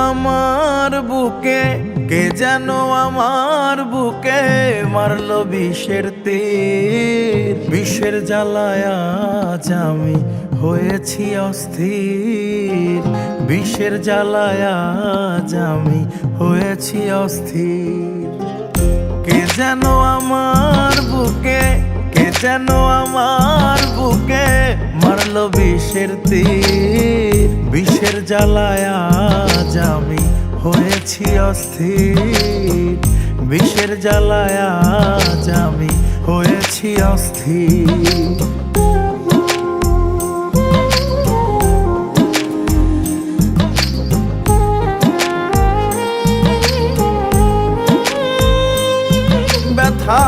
আমার বুকে, কে যেন আমার বুকে মারলো বিষের তীর। বিষের জ্বালায় আজ আমি হয়েছি অস্থির। বিষের জ্বালায় আজ আমি হয়েছি অস্থির। কে যেন আমার বুকে, কে যেন আমার বুকে মারলো বিষের তীর। বিষের জ্বালায় আজ আমি হয়েছি অস্থির। বিষের জ্বালায় আজ আমি হয়েছি অস্থির। ব্যথা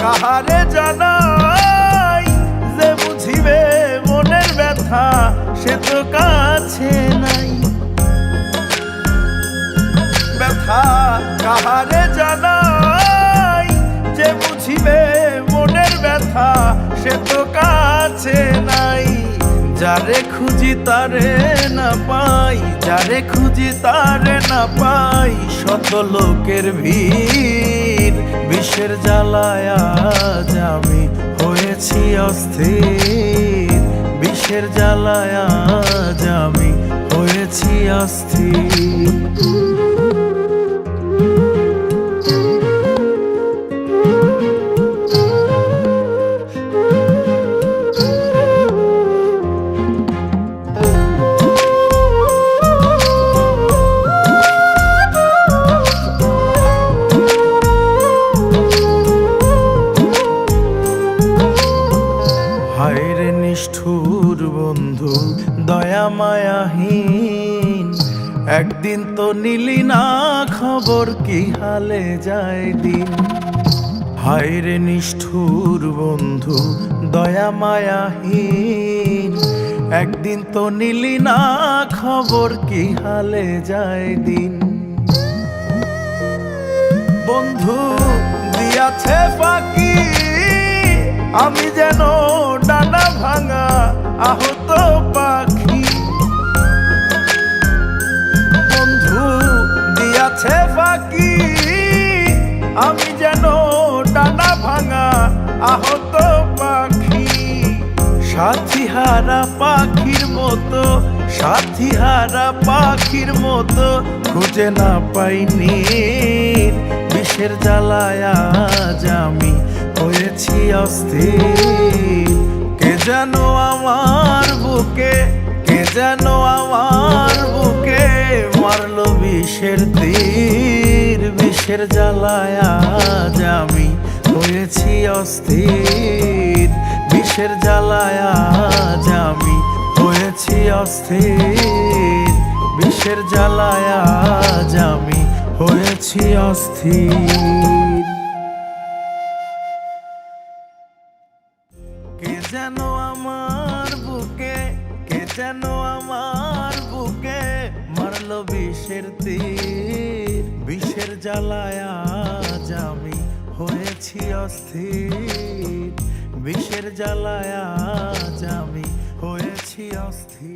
কাহারে জানাই, যে বুঝিবে মনের ব্যথা সে তো কাছে নাই। ব্যথা কাহারে জানাই, যে বুঝিবে মনের ব্যথা সে তো কাছে নাই। যারে খুঁজি তারে না পাই, যারে খুঁজি তারে না পাই, শত লোকের ভিড়। বিষের জ্বালায় আজ আমি হয়েছি অস্থির। বিষের জ্বালায় আজ আমি হয়েছি অস্থির। হায়রে নিষ্ঠুর বন্ধু দয়া মায়াহীন, একদিন তো নিলি না খবর কি হালে যায় দিন। হায়রে নিষ্ঠুর বন্ধু দয়া মায়াহীন, একদিন তো নিলি না খবর কি হালে যায় দিন। বন্ধু দিয়াছে ফাঁকি, আমি যেন ডানা ভাঙা আহত পাখি। বন্ধু দিয়াছে ফাঁকি, আমি যেন ডানা ভাঙা আহত পাখি। সাথী হারা পাখির মতো, সাথী হারা পাখির মতো খুঁজে না পাইনি। বিষের জ্বালায় আজ আমি হয়েছি অস্থির। কে যেন আমার বুকে, কে যেন আমার বুকে মারলো বিষের তীর। বিষের জ্বালায় আজ আমি হয়েছি অস্থির। বিষের জ্বালায় আজ আমি হয়েছি অস্থির। বিষের জ্বালায় আজ আমি হয়েছি অস্থির। কে যেন আমার বুকে, কে যেন আমার বুকে মারলো বিষের তীর। বিষের জ্বালায় আজ আমি হয়েছি অস্থির। বিষের জ্বালায় আজ আমি হয়েছি অস্থির।